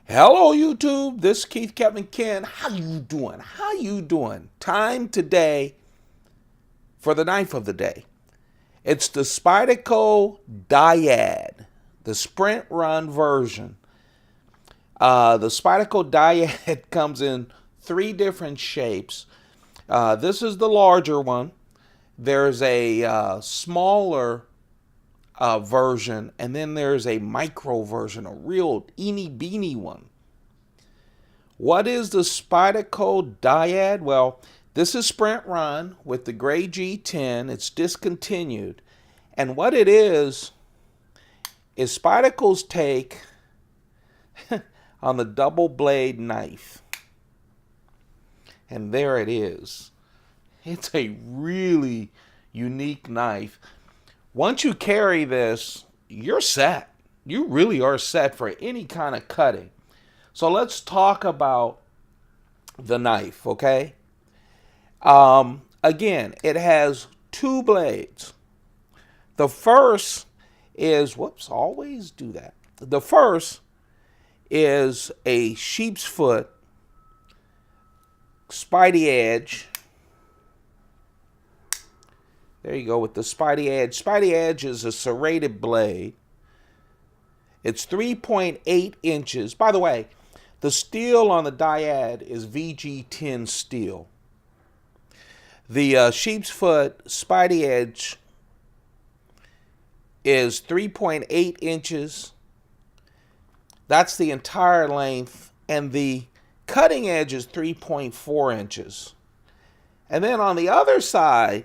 Hello YouTube, this is Keith Kevin Ken. How you doing? How you doing? Time today for the knife of the day. It's the Spyderco Dyad, the sprint run version. The Spyderco Dyad comes in three different shapes. This is the larger one. There's a smaller version, and then there's a micro version, a real eeny beeny one. What is the Spyderco Dyad? Well, this is Sprint Run with the gray G10. It's discontinued. And what it is Spyderco's take on the double blade knife. And there it is. It's a really unique knife. Once you carry this, you're set. You really are set for any kind of cutting. So let's talk about the knife, okay? Again, it has two blades. The first is, always do that. The first is a sheep's foot Spydy edge. There you go with the Spydy edge. Spydy edge is a serrated blade. It's 3.8 inches. By the way, the steel on the Dyad is VG10 steel. The sheep's foot Spydy edge is 3.8 inches. That's the entire length. And the cutting edge is 3.4 inches. And then on the other side,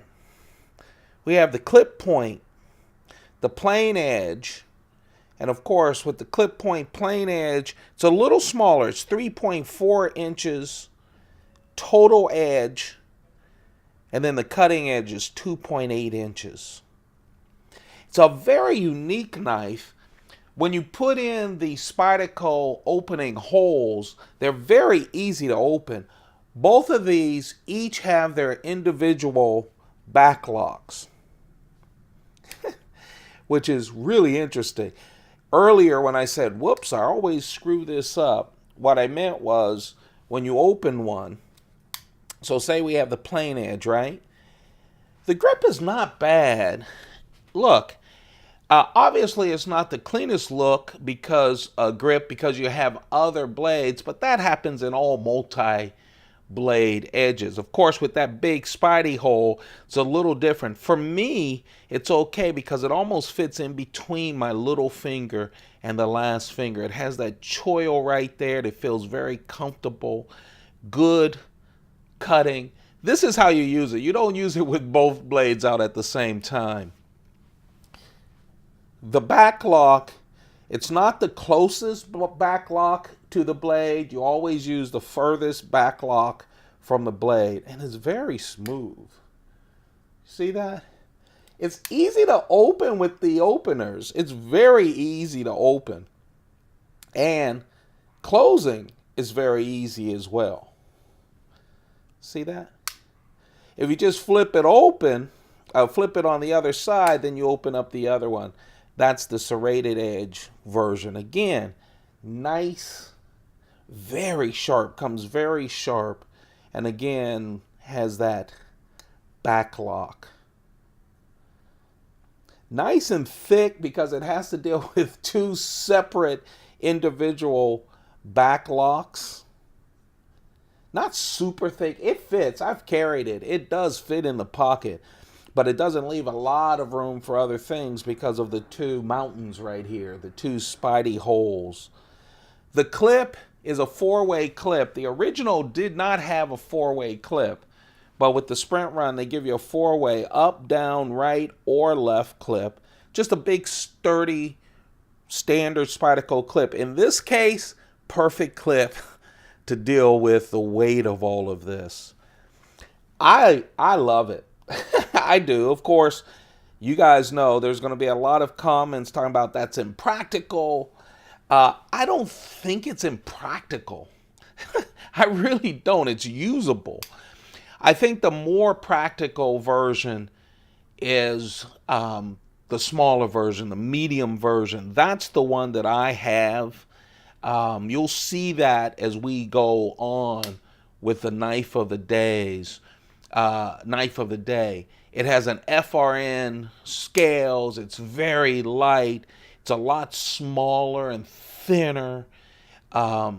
we have the clip point, the plain edge. And of course, with the clip point plain edge, it's a little smaller. It's 3.4 inches total edge. And then the cutting edge is 2.8 inches. It's a very unique knife. When you put in the Spyderco opening holes, they're very easy to open. Both of these each have their individual backlocks, which is really interesting. Earlier when I said, whoops, I always screw this up, what I meant was when you open one, so say we have the plain edge, right? The grip is not bad. Look, obviously it's not the cleanest look because grip because you have other blades, but that happens in all multi-blade edges. Of course, with that big Spydy hole, it's a little different. For me, it's okay because it almost fits in between my little finger and the last finger. It has that choil right there that feels very comfortable, good cutting. This is how you use it. You don't use it with both blades out at the same time. The backlock, it's not the closest backlock to the blade. You always use the furthest backlock from the blade, and it's very smooth. See that? It's easy to open with the openers. It's very easy to open. And closing is very easy as well. See that? If you just flip it open, flip it on the other side, then you open up the other one. That's the serrated edge version. Again, nice, very sharp, comes very sharp, and again has that backlock. Nice and thick because it has to deal with two separate individual backlocks. Not super thick. It fits. I've carried it. It does fit in the pocket, but it doesn't leave a lot of room for other things because of the two mountains right here, the two Spydy holes. The clip is a four-way clip. The original did not have a four-way clip, but with the Sprint Run, they give you a four-way up, down, right, or left clip. Just a big, sturdy, standard Spyderco clip. In this case, perfect clip to deal with the weight of all of this. I love it. I do. Of course, you guys know there's going to be a lot of comments talking about that's impractical. I don't think it's impractical. I really don't. It's usable. I think the more practical version is the smaller version, the medium version. That's the one that I have. You'll see that as we go on with the knife of the day. It has an FRN scales. It's very light. It's a lot smaller and thinner.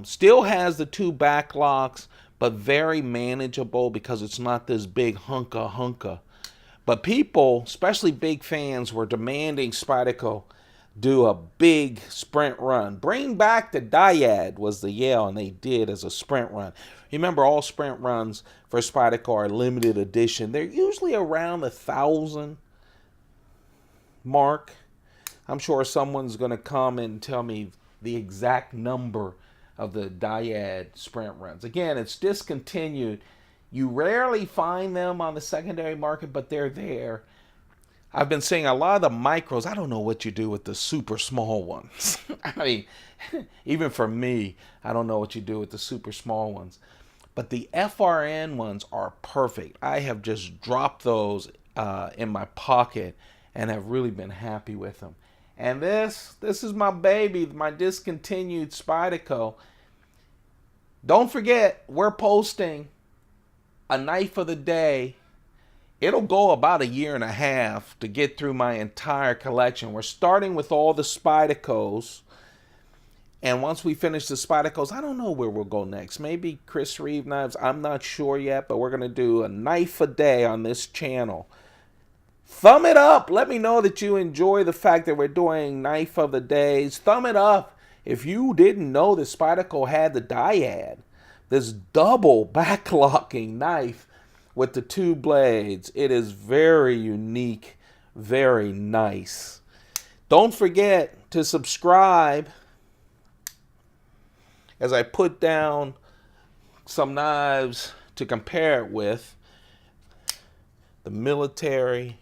Still has the two back locks, but very manageable because it's not this big hunka. But people, especially big fans, were demanding Spyderco do a big sprint run. Bring back the Dyad was the yell, and they did as a sprint run. Remember, all sprint runs for Spyderco are limited edition. They're usually around the 1,000 mark. I'm sure someone's going to come and tell me the exact number of the Dyad sprint runs. Again, it's discontinued. You rarely find them on the secondary market, but they're there. I've been seeing a lot of the micros. I don't know what you do with the super small ones. I mean, even for me, I don't know what you do with the super small ones. But the FRN ones are perfect. I have just dropped those in my pocket and have really been happy with them. And this is my baby, my discontinued Spyderco. Don't forget, we're posting a knife of the day. It'll go about 1.5 years to get through my entire collection. We're starting with all the Spydercos. And once we finish the Spydercos, I don't know where we'll go next. Maybe Chris Reeve knives. I'm not sure yet, but we're going to do a knife a day on this channel. Thumb it up. Let me know that you enjoy the fact that we're doing knife of the days. Thumb it up if you didn't know that Spyderco had the Dyad. This double backlocking knife with the two blades. It is very unique, very nice. Don't forget to subscribe as I put down some knives to compare it with. The military,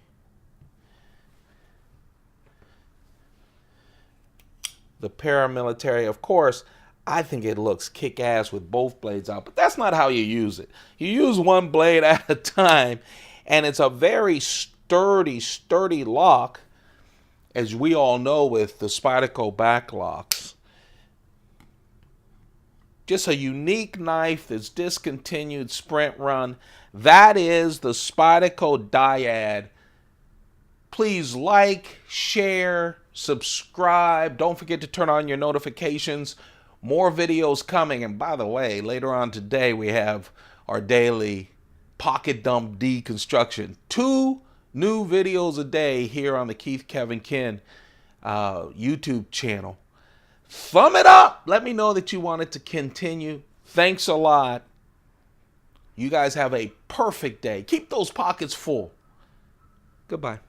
the paramilitary. Of course, I think it looks kick-ass with both blades out, but that's not how you use it. You use one blade at a time, and it's a very sturdy lock, as we all know with the Spyderco back locks. Just a unique knife that's discontinued sprint run. That is the Spyderco Dyad. Please like, share, subscribe. Don't forget to turn on your notifications. More videos coming. And by the way, later on today, we have our daily pocket dump deconstruction. 2 new videos a day here on the Keith Kevin Kin YouTube channel. Thumb it up. Let me know that you want it to continue. Thanks a lot. You guys have a perfect day. Keep those pockets full. Goodbye.